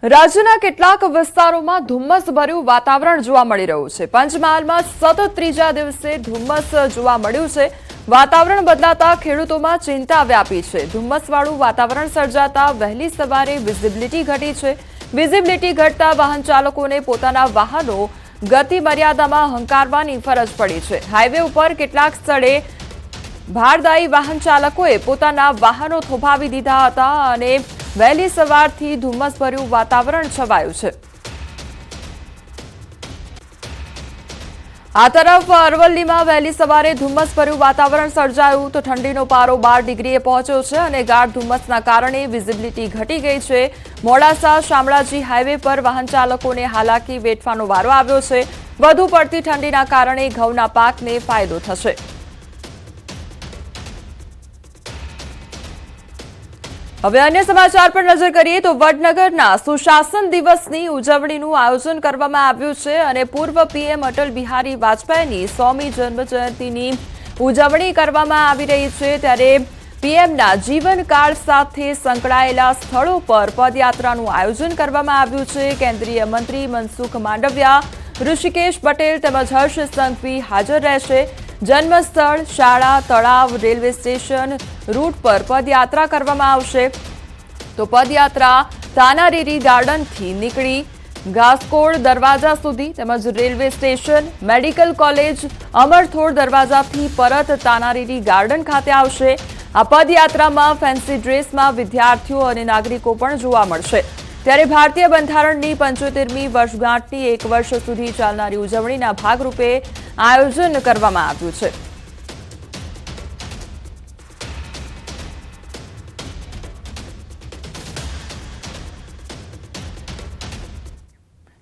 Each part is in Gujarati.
રાજ્યના કેટલાક વિસ્તારોમાં ધુમ્મસભર્યું વાતાવરણ જોવા મળી રહ્યું છે। પંચમહાલમાં સતત ત્રીજા દિવસે ધુમ્મસ જોવા મળ્યું છે। વાતાવરણ બદલાતા ખેડૂતોમાં ચિંતા વ્યાપી છે। ધુમ્મસવાળું વાતાવરણ સર્જાતા વહેલી સવારે વિઝિબિલિટી ઘટી છે। વિઝિબિલિટી ઘટતા વાહન ચાલકોને પોતાના વાહનો ગતિ મર્યાદામાં હંકારવાની ફરજ પડી છે। હાઈવે ઉપર કેટલાક સ્થળે ભારદાયી વાહન ચાલકોએ પોતાના વાહનો થોભાવી દીધા હતા અને વહેલી સવારથી ધુમ્મસભર્યું વાતાવરણ છવાયું છે। આ તરફ અરવલ્લીમાં વહેલી સવારે ધુમ્મસભર્યું વાતાવરણ સર્જાયું તો ઠંડીનો પારો 12 ડિગ્રીએ પહોંચ્યો છે અને ગાઢ ધુમ્મસના કારણે વિઝિબિલિટી ઘટી ગઈ છે। મોડાસા શામળાજી હાઈવે પર વાહન ચાલકોને હાલાકી વેઠવાનો વારો આવ્યો છે। વધુ પડતી ઠંડીના કારણે ઘઉંના પાકને ફાયદો થશે। હવે અન્ય સમાચાર પર નજર કરીએ તો વડનગરના સુશાસન દિવસની ઉજવણીનું આયોજન કરવામાં આવ્યું છે અને પૂર્વ પીએમ અટલ બિહારી વાજપેયીની 100મી જન્મજયંતિની ઉજવણી કરવામાં આવી રહી છે। ત્યારે પીએમના જીવનકાળ સાથે સંકળાયેલા સ્થળો પર પદયાત્રાનું આયોજન કરવામાં આવ્યું છે। કેન્દ્રીય મંત્રી મનસુખ માંડવિયા, ઋષિકેશ પટેલ તેમજ હર્ષ સંઘવી હાજર રહેશે। જન્મસ્થળ, શાળા, તળાવ, રેલવે સ્ટેશન રૂટ પર પદયાત્રા કરવામાં આવશે। તો પદયાત્રા તાનારીરી ગાર્ડનથી નીકળી ઘાસકોડ દરવાજા સુધી તેમજ રેલવે સ્ટેશન, મેડિકલ કોલેજ, અમરથોડ દરવાજાથી પરત તાનારીરી ગાર્ડન ખાતે આવશે। આ પદયાત્રામાં ફેન્સી ડ્રેસમાં વિદ્યાર્થીઓ અને નાગરિકો પણ જોવા મળશે। ત્યારે ભારતીય બંધારણની 75મી વર્ષગાંઠની 1 વર્ષ સુધી ચાલનારી ઉજવણીના ભાગરૂપે આયોજન કરવામાં આવ્યું છે।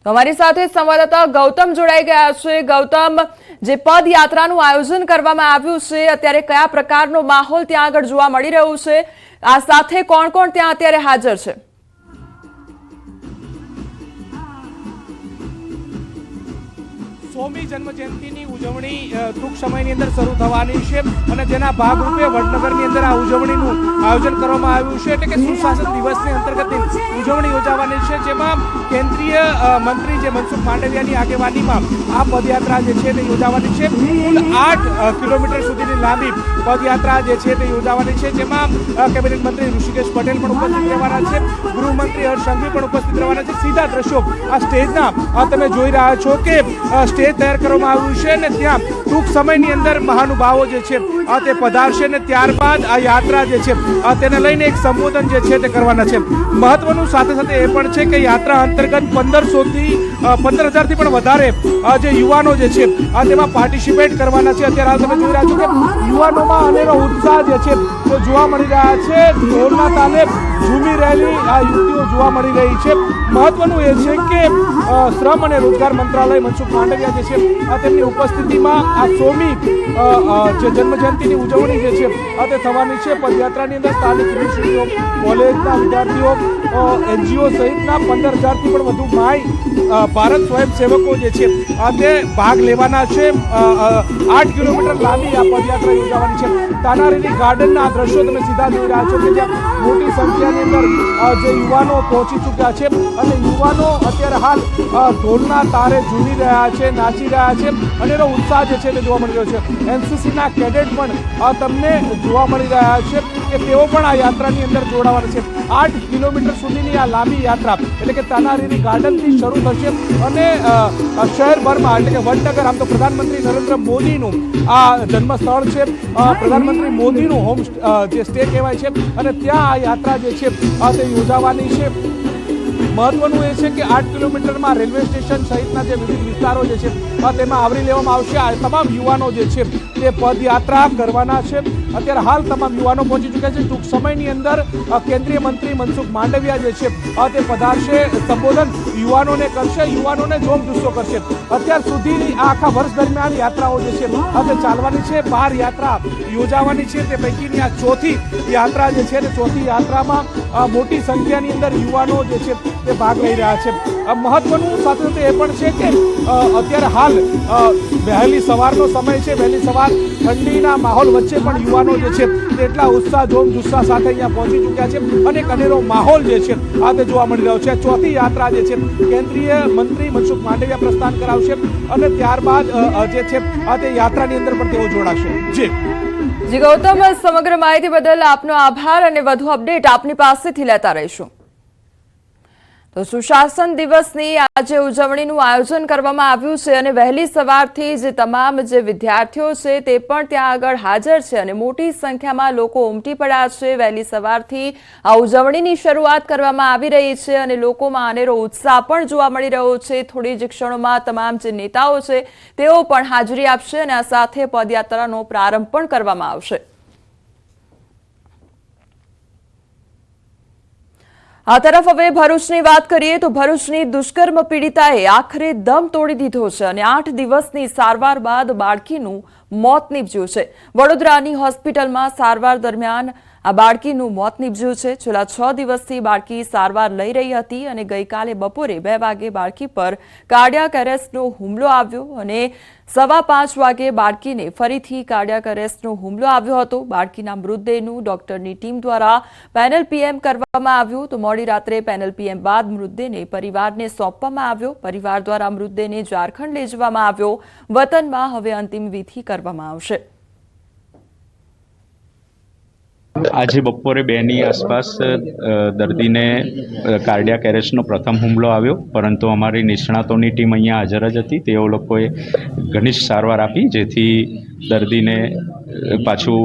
અમારી સાથે સંવાદદાતા ગૌતમ જોડાઈ ગયા છે। ગૌતમ, જે પદયાત્રાનું આયોજન કરવામાં આવ્યું છે, અત્યારે કયા પ્રકારનો માહોલ ત્યાં આગળ જોવા મળી રહ્યો છે? આ સાથે કોણ કોણ ત્યાં અત્યારે હાજર છે? સોમી જન્મજયંતિની ઉજવણી ટૂંક સમયની અંદર શરૂ થવાની છે અને તેના ભાગરૂપે વડનગરની અંદર આ ઉજવણીનું આયોજન કરવામાં આવ્યું છે। એટલે કે સુશાસન દિવસની અંતર્ગત ઉજવણી યોજાવાની છે, જેમાં કેન્દ્રીય મંત્રી જે મનસુખ માંડવિયાની આગેવાનીમાં આ પદયાત્રા જે છે તે યોજાવાની છે। કુલ 8 કિલોમીટર સુધીની લાંબી પદયાત્રા જે છે તે યોજાવાની છે, જેમાં કેબિનેટ મંત્રી ઋષિકેશ પટેલ પણ ઉપસ્થિત રહેવાના છે, ગૃહમંત્રી હર્ષ સંઘવી પણ ઉપસ્થિત રહેવાના છે। સીધા દ્રશ્યો આ સ્ટેજના તમે જોઈ રહ્યા છો કે સ્ટેજ તૈયાર કરવામાં આવ્યું છે અને ત્યાં ટૂંક સમયની અંદર મહાનુભાવો જે છે તે પધારશે અને ત્યારબાદ આ યાત્રા જે છે તેને લઈને એક સંબોધન જે છે તે કરવાના છે। મહત્વનું સાથે સાથે એ પણ છે કે યાત્રા અંતર્ગત 15,000થી પણ વધારે જે યુવાનો જે છે તેમાં પાર્ટિસિપેટ કરવાના છે। અત્યારે હાલ તમે જોઈ રહ્યા છો કે યુવાનોમાં અનેરો ઉત્સાહ જે છે તે જોવા મળી રહ્યા છે। ઢોલના તાલે ઝૂમી રહેલી આ યુવતીઓ જોવા મળી રહી છે। મહત્વનું એ છે કે શ્રમ અને રોજગાર મંત્રાલય મનસુખ માંડવિયા જે છે તેમની ઉપસ્થિતિમાં આ 100મી જે જન્મજયંતિની ઉજવણી જે છે તે થવાની છે। પદયાત્રાની અંદર સ્થાનિક યુનિવર્સિટીઓ, કોલેજના વિદ્યાર્થીઓ, એનજીઓ સહિતના 15,000થી પણ વધુ માય ભારત સ્વયંસેવકો જે છે તે ભાગ લેવાના છે। 8 કિલોમીટર લાંબી આ પદયાત્રા યોજાવાની છે। તાનારીરી ગાર્ડનના દ્રશ્યો તમે સીધા જોઈ રહ્યા છો કે જ્યાં મોટી સંખ્યાની અંદર જે યુવાનો પહોંચી ચૂક્યા છે અને યુવાનો અત્યારે હાલ ઢોલના તારે ઝૂમી રહ્યા છે, નાચી રહ્યા છે અને એનો ઉત્સાહ જે છે તે જોવા મળી રહ્યો છે। એનસીસીના કેડેટ પણ તમને જોવા મળી રહ્યા છે કે તેઓ પણ આ યાત્રાની અંદર જોડાવાના છે। 8 કિલોમીટર સુધીની આ લાંબી યાત્રા એટલે કે તાનારીરી ગાર્ડનથી શરૂ થશે અને શહેરભરમાં એટલે કે વડનગર, આમ તો પ્રધાનમંત્રી નરેન્દ્ર મોદીનું આ જન્મસ્થળ છે, પ્રધાનમંત્રી મોદીનું હોમ જે સ્ટે કહેવાય છે અને ત્યાં આ યાત્રા જે છે તે યોજાવાની છે। મહત્વનું એ છે કે 8 કિલોમીટરમાં રેલવે સ્ટેશન સહિતના જે વિવિધ વિસ્તારો જે છે તેમાં આવરી લેવામાં આવશે। આ તમામ યુવાનો જે છે તે પદયાત્રા કરવાના છે। અત્યારે હાલ તમામ યુવાનો પહોંચી ચૂક્યા છે। ટૂંક સમયની અંદર કેન્દ્રીય મંત્રી મનસુખ માંડવિયા જે છે તે પધારશે, સંબોધન યુવાનોને કરશે, યુવાનોને જોમ જુસ્સો કરશે। અત્યાર સુધીની આ આખા વર્ષ દરમિયાન યાત્રાઓ જે છે તે ચાલવાની છે। 12 યાત્રા યોજાવાની છે, તે પૈકીની આ ચોથી યાત્રા જે છે તે ચોથી યાત્રામાં મોટી સંખ્યાની અંદર યુવાનો જે છે તે ભાગ લઈ રહ્યા છે। મહત્વનું સાથે સાથે એ પણ છે કે અત્યારે હાલ વહેલી સવારનો સમય છે। વહેલી સવાર ઠંડીના માહોલ વચ્ચે પણ યુવાનો જે છે તે એટલા ઉત્સાહ જોમ જુસ્સા સાથે અહીંયા પહોંચી ચૂક્યા છે અને એક અનેરો માહોલ જે છે આ તે જોવા મળી રહ્યો છે. ચોથી યાત્રા જે છે કેન્દ્રીય મંત્રી મનસુખ માંડવિયા પ્રસ્થાન કરાવશે અને ત્યારબાદ જે છે આ તે યાત્રાની અંદર પણ તેઓ જોડાશે. જી ગૌતમ, સમગ્ર માહિતી બદલ આપનો આભાર અને વધુ અપડેટ આપની પાસેથી લેતા રહીશું. તો સુશાસન દિવસની આજે ઉજવણીનું આયોજન કરવામાં આવ્યું છે અને વહેલી સવારથી જે તમામ જે વિદ્યાર્થીઓ છે તે પણ ત્યાં આગળ હાજર છે અને મોટી સંખ્યામાં લોકો ઉમટી પડ્યા છે. વહેલી સવારથી આ ઉજવણીની શરૂઆત કરવામાં આવી રહી છે અને લોકોમાં અનેરો ઉત્સાહ પણ જોવા મળી રહ્યો છે. થોડી જ ક્ષણોમાં તમામ જે નેતાઓ છે તેઓ પણ હાજરી આપશે અને આ સાથે પદયાત્રાનો પ્રારંભ પણ કરવામાં આવશે. આ તરફ હવે ભરૂચની વાત કરીએ તો ભરૂચની દુષ્કર્મ પીડિતાએ આખરે દમ તોડી દીધો છે અને 8 દિવસની સારવાર બાદ બાળકીનું મોત નીપજ્યું છે. વડોદરાની હોસ્પિટલમાં સારવાર દરમિયાન આ બાળકીનું મોત નીપજ્યું છે. છેલ્લા 6 દિવસથી બાળકી સારવાર લઈ રહી હતી અને ગઈકાલે બપોરે 2 વાગે બાળકી પર કાર્ડિયાક એરેસ્ટનો હુમલો આવ્યો અને 5:15 વાગે બાળકીને ફરીથી કાર્ડિયાક એરેસ્ટનો હુમલો આવ્યો હતો. બાળકીના મૃતદેહનું ડોક્ટરની ટીમ દ્વારા પેનલ પીએમ કરવામાં આવ્યું તો મોડી રાત્રે પેનલ પીએમ બાદ મૃતદેહને પરિવારને સોંપવામાં આવ્યો. પરિવાર દ્વારા મૃતદેહને ઝારખંડ લઈ જવામાં આવ્યો. વતનમાં હવે અંતિમ વિધિ કરવામાં આવશે. આજે બપોરે 2ની આસપાસ દર્દીને કાર્ડિયાક એરેસ્ટનો પ્રથમ હુમલો આવ્યો, પરંતુ અમારી નિષ્ણાતોની ટીમ અહીંયા હાજર જ હતી. તેઓ લોકોએ ઘનિષ્ઠ સારવાર આપી જેથી દર્દીને પાછું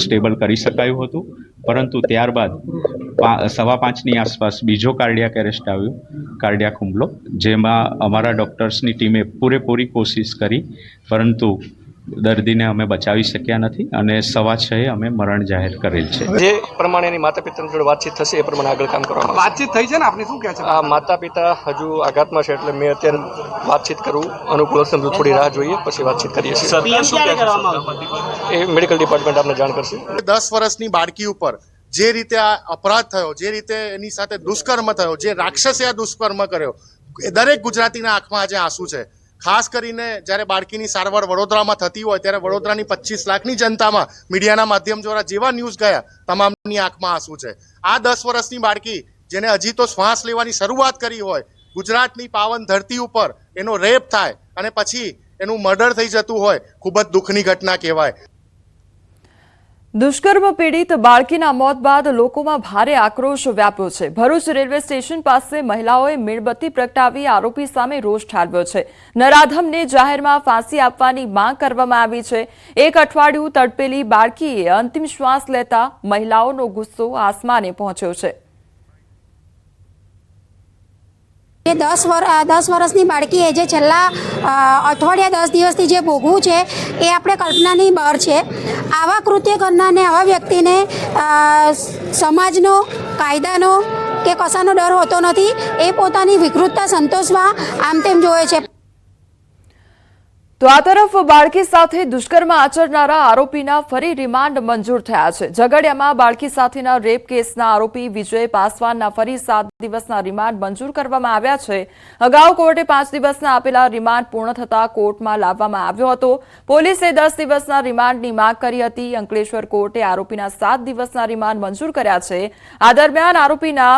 સ્ટેબલ કરી શકાયું હતું. પરંતુ ત્યારબાદ 5:15ની આસપાસ બીજો કાર્ડિયાક એરેસ્ટ આવ્યો, કાર્ડિયાક હુમલો, જેમાં અમારા ડૉક્ટર્સની ટીમે પૂરેપૂરી કોશિશ કરી પરંતુ દર્દીને અમે બચાવી શક્યા નથી અને 6:15 અમે મરણ જાહેર કરેલ છે. જે પ્રમાણે એની માતા પિતાની જોડે વાતચીત થશે એ પ્રમાણે આગળ કામ કરવામાં વાતચીત થઈ છે ને આપને શું કહે છે? આ માતા પિતા હજુ આઘાતમાં છે એટલે મેં અત્યારે વાતચીત કરવું અનુકૂળ હશે. થોડી રાહ જોઈએ પછી વાતચીત કરીએ છીએ. એ મેડિકલ ડિપાર્ટમેન્ટ આપને જાણ કરશે. 10 વર્ષની બાળકી ઉપર જે રીતે આ અપરાધ થયો, જે રીતે એની સાથે દુષ્કર્મ થયો, જે રાક્ષસે આ દુષ્કર્મ કર્યો, એ દરેક ગુજરાતીના આંખમાં આજે આંસુ છે. ખાસ કરીને જ્યારે બાળકીની સારવાર વડોદરામાં થતી હોય ત્યારે વડોદરાની 25 લાખની જનતામાં મીડિયાના માધ્યમ દ્વારા જેવા ન્યૂઝ ગયા તમામની આંખમાં આંસુ છે. આ 10 વર્ષની બાળકી જેને હજી તો શ્વાસ લેવાની શરૂઆત કરી હોય, ગુજરાતની પાવન ધરતી ઉપર એનો રેપ થાય અને પછી એનું મર્ડર થઈ જતું હોય, ખૂબ જ દુઃખની ઘટના કહેવાય. દુષ્કર્મ પીડિત બાળકીના મોત બાદ લોકોમાં ભારે આક્રોશ વ્યાપ્યો છે. ભરૂચ રેલવે સ્ટેશન પાસે મહિલાઓએ મીણબત્તી પ્રગટાવી આરોપી સામે રોષ ઠાલવ્યો છે. નરાધમને જાહેરમાં ફાંસી આપવાની માંગ કરવામાં આવી છે. 1 અઠવાડિયું તડપેલી બાળકીએ અંતિમ શ્વાસ લેતા મહિલાઓનો ગુસ્સો આસમાને પહોંચ્યો છે. એ 10 વર્ષની બાળકીએ જે છેલ્લા અઠવાડિયા 10 દિવસથી જે ભોગવું છે એ આપણે કલ્પનાની બહાર છે. આવા કૃત્ય કરનારને, આવા વ્યક્તિને સમાજનો, કાયદાનો કે કશાનો ડર હોતો નથી. એ પોતાની વિકૃતતા સંતોષવા આમ તેમ જોવે છે. તો આ તરફ બાળકી સાથે દુષ્કર્મ આચરનારા આરોપીના ફરી રિમાન્ડ મંજૂર થયા છે. ઝઘડિયામાં બાળકી સાથેના રેપ કેસના આરોપી વિજય પાસવાનના ફરી 7 દિવસના રિમાન્ડ મંજૂર કરવામાં આવ્યા છે. અગાઉ કોર્ટે 5 દિવસના આપેલા રિમાન્ડ પૂર્ણ થતા કોર્ટમાં લાવવામાં આવ્યો હતો. પોલીસે 10 દિવસના રિમાન્ડની માંગ કરી હતી. અંકલેશ્વર કોર્ટે આરોપીના 7 દિવસના રિમાન્ડ મંજૂર કર્યા છે. આ દરમિયાન આરોપીના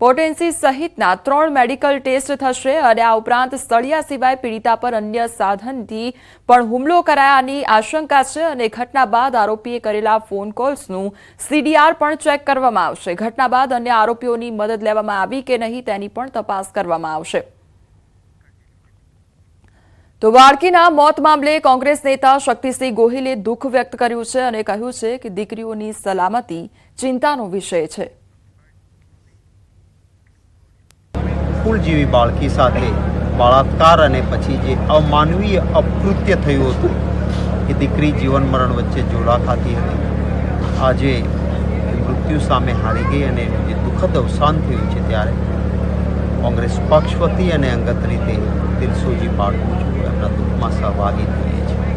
પોટેન્સી સહિતના 3 મેડિકલ ટેસ્ટ થશે અને આ ઉપરાંત સ્થળિયા સિવાય પીડિતા પર અન્ય સાધનથી પણ હુમલો કરાયાની આશંકા છે અને ઘટના બાદ આરોપીએ કરેલા ફોન કોલ્સનું CDR પણ ચેક કરવામાં આવશે. ઘટના બાદ અન્ય આરોપીઓની મદદ લેવામાં આવી કે નહીં તેની પણ તપાસ કરવામાં આવશે. તો બાળકીના મોત મામલે કોંગ્રેસ નેતા શક્તિસિંહ ગોહિલે દુઃખ વ્યક્ત કર્યું છે અને કહ્યું છે કે દીકરીઓની સલામતી ચિંતાનો વિષય છે. ફૂલ જેવી બાળકી સાથે બળાત્કાર અને પછી જે અમાનવીય અકૃત્ય થયું હતું કે દીકરી જીવન મરણ વચ્ચે જોડા ખાતી હતી, આજે મૃત્યુ સામે હારી ગઈ અને એનું જે દુઃખદ અવસાન થયું છે ત્યારે કોંગ્રેસ પક્ષ વતી અને અંગત રીતે દિલસોજી પાઠવું છું, એમના દુઃખમાં સહભાગી થઈએ છીએ.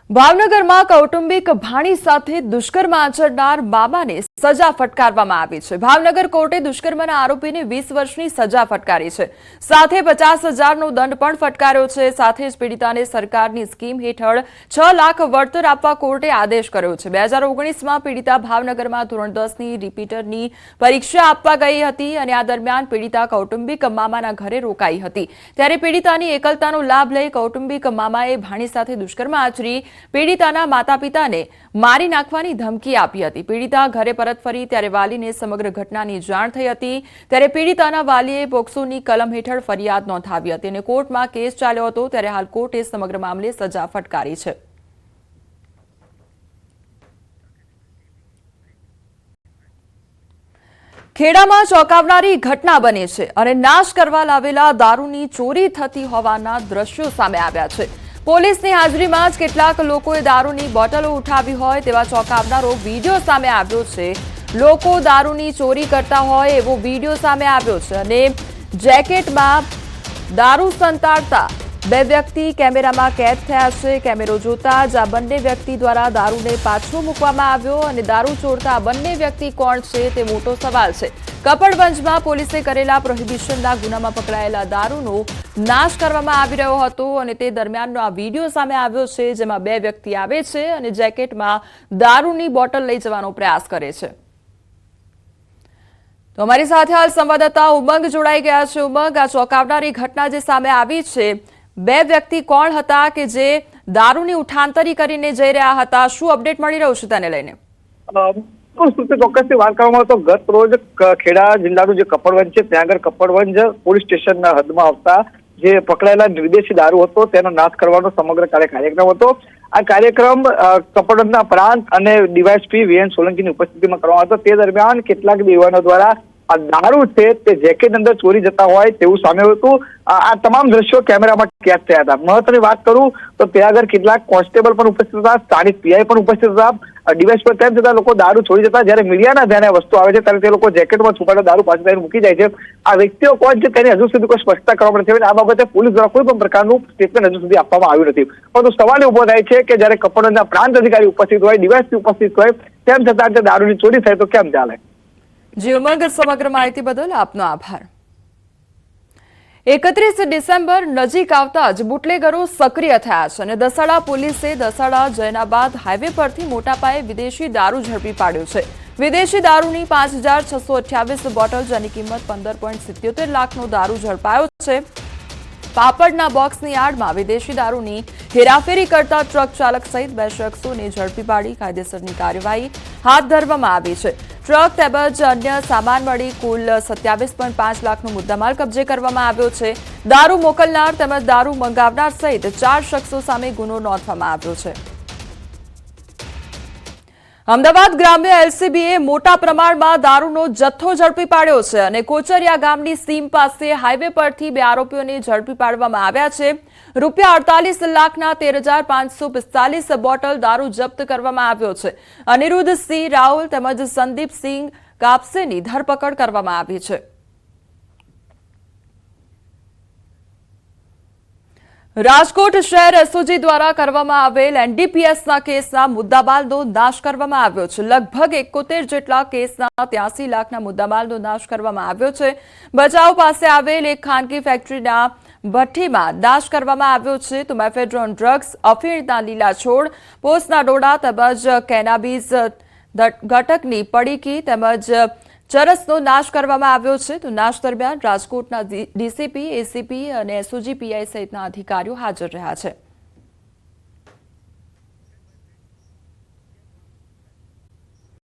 ભાવનગરમાં કૌટુંબિક ભાણી સાથે દુષ્કર્મ આચરનાર મામાને સજા ફટકારવામાં આવી છે. ભાવનગર કોર્ટે દુષ્કર્મના આરોપીને 20 વર્ષની સજા ફટકારી છે. સાથે 50,000નો દંડ પણ ફટકાર્યો છે. સાથે જ પીડિતાને સરકારની સ્કીમ હેઠળ 6 લાખ વળતર આપવા કોર્ટે આદેશ કર્યો છે. 2019માં પીડિતા ભાવનગરમાં ધોરણ 10ની રિપીટરની પરીક્ષા આપવા ગઈ હતી અને આ દરમિયાન પીડિતા કૌટુંબિક મામાના ઘરે રોકાઈ હતી. ત્યારે પીડિતાની એકલતાનો લાભ લઈ કૌટુંબિક મામાએ ભાણી સાથે દુષ્કર્મ આચરી પીડિતાના માતા પિતાને મારી નાખવાની ધમકી આપી હતી. પીડિતા ઘરે પરત ફરી ત્યારે વાલીને સમગ્ર ઘટનાની જાણ થઈ હતી. ત્યારે પીડિતાના વાલીએ પોક્સોની કલમ હેઠળ ફરિયાદ નોંધાવી હતી અને કોર્ટમાં કેસ ચાલ્યો હતો. ત્યારે હાલ કોર્ટે સમગ્ર મામલે સજા ફટકારી છે. ખેડામાં ચોંકાવનારી ઘટના બની છે અને નાશ કરવા લાવેલા દારૂની ચોરી થતી હોવાના દ્રશ્યો સામે આવ્યા છે. પોલીસની હાજરીમાં જ કેટલાક લોકોએ દારૂની બોટલો ઉઠાવી હોય તેવા ચોંકાવનારો વિડીયો સામે આવ્યો છે. લોકો દારૂની ચોરી કરતા હોય એવો વિડીયો સામે આવ્યો છે અને જેકેટમાં દારૂ સંતાડતા 2 વ્યક્તિ કેમેરામાં કેદ થયા છે. કેમેરો જોતા જ આ બંને વ્યક્તિ દ્વારા દારૂને પાછો મૂકવામાં આવ્યો અને દારૂ ચોરતા આ બંને વ્યક્તિ કોણ છે તે મોટો સવાલ છે. કપડવંજમાં પોલીસે કરેલા પ્રોહિબિશનના ગુનામાં પકડાયેલા દારૂનો નાશ કરવામાં આવી રહ્યો હતો અને તે દરમિયાનનો આ વિડીયો સામે આવ્યો છે જેમાં 2 વ્યક્તિ આવે છે અને જેકેટમાં દારૂની બોટલ લઈ જવાનો પ્રયાસ કરે છે. તો અમારી સાથે હાલ સંવાદદાતા ઉમંગ જોડાઈ ગયા છે. ઉમંગ, આ ચોંકાવનારી ઘટના જે સામે આવી છે, 2 વ્યક્તિ કોણ હતા કે જે દારૂની ઉઠાંતરી કરીને જઈ રહ્યા હતા? શું અપડેટ મળી રહ્યું છે તેને લઈને? ચોક્કસથી વાત કરવામાં તો ગત રોજ ખેડા જિલ્લાનું જે કપડવંજ છે ત્યાં આગળ કપડવંજ પોલીસ સ્ટેશનના હદમાં આવતા જે પકડાયેલા વિદેશી દારૂ હતો તેનો નાશ કરવાનો સમગ્ર કાર્યક્રમ હતો. આ કાર્યક્રમ કપડવંજના પ્રાંત અને ડીવાયએસપી વીએન સોલંકીની ઉપસ્થિતિમાં કરવામાં હતો. તે દરમિયાન કેટલાક યુવાનો દ્વારા આ દારૂ છે તે જેકેટ અંદર ચોરી જતા હોય તેવું સામે આવ્યું હતું. આ તમામ દ્રશ્યો કેમેરામાં કેદ થયા હતા. મહત્વની વાત કરું તો ત્યાં આગળ કેટલાક કોન્સ્ટેબલ પણ ઉપસ્થિત હતા, સ્થાનિક પીઆઈ પણ ઉપસ્થિત હતા. ડિવાઇસ પર તેમ છતાં લોકો દારૂ છોડી જતા જ્યારે મીડિયાના ધ્યાને વસ્તુ આવે છે ત્યારે તે લોકો જેકેટમાં છુપાયેલો દારૂ પાછળ લઈને મૂકી જાય છે. આ વ્યક્તિઓ કોણ છે તેની હજુ સુધી કોઈ સ્પષ્ટતા કરવામાં નથી. આ બાબતે પોલીસ દ્વારા કોઈ પણ પ્રકારનું સ્ટેટમેન્ટ હજુ સુધી આપવામાં આવ્યું નથી. પરંતુ સવાલ ઉભો થાય છે કે જ્યારે કપડવંજના પ્રાંત અધિકારી ઉપસ્થિત હોય, ડીવાયએસપી ઉપસ્થિત હોય, તેમ છતાં જો દારૂની ચોરી થાય તો કેમ ચાલે? જી ઉમંગ, સમગ્ર માહિતી બદલ આપનો આભાર. 31 ડિસેમ્બર નજીક આવતા જ બુટલેગરો સક્રિય થયા છે અને દસાડા પોલીસે દસાડા જૈનાબાદ હાઈવે પરથી મોટા પાયે વિદેશી દારૂ ઝડપી પાડ્યો છે. વિદેશી દારૂની 5,628 બોટલ જેની કિંમત 15.77 લાખનો દારૂ ઝડપાયો છે. પાપડના બોક્સની આડમાં વિદેશી દારૂની હેરાફેરી કરતા ટ્રક ચાલક સહિત 2 શખ્સોને ઝડપી પાડી કાયદેસરની કાર્યવાહી હાથ ધરવામાં આવી છે. ટ્રક તેમજ અન્ય સામાન મળી કુલ 27.5 લાખનો મુદ્દામાલ કબજે કરવામાં આવ્યો છે. દારૂ મોકલનાર તેમજ દારૂ મંગાવનાર સહિત 4 શખ્સો સામે ગુનો નોંધવામાં આવ્યો છે. અમદાવાદ ગ્રામ્ય એલસીબીએ મોટા પ્રમાણમાં દારૂનો જથ્થો ઝડપી પાડ્યો છે અને કોચરિયા ગામની સીમ પાસે હાઈવે પરથી 2 આરોપીઓને ઝડપી પાડવામાં આવ્યા છે. રૂપિયા 48 લાખના 13,545 બોટલ દારૂ જપ્ત કરવામાં આવ્યો છે. અનિરુદ્ધસિંહ રાહુલ તેમજ સંદીપસિંહ કાપસેની ધરપકડ કરવામાં આવી છે. રાજકોટ શહેર એસઓજી દ્વારા કરવામાં આવેલ એનડીપીએસના કેસના મુદ્દામાલનો નાશ કરવામાં આવ્યો છે. લગભગ 71 જેટલા કેસના 83 લાખના મુદ્દામાલનો નાશ કરવામાં આવ્યો છે. ભચાઉ પાસે આવેલ એક ખાનગી ફેક્ટરીના ભઠ્ઠીમાં નાશ કરવામાં આવ્યો છે. તો મેફેડ્રોન ડ્રગ્સ, અફીણના લીલા છોડ, પોસના ડોડા તેમજ કેનાબીઝ ઘટકની પડીકી તેમજ ચરસનો નાશ કરવામાં આવ્યો છે. તો નાશ દરમિયાન રાજકોટના ડીસીપી, એસીપી અને એસઓજી પીઆઈ સહિતના અધિકારીઓ હાજર રહ્યા છે.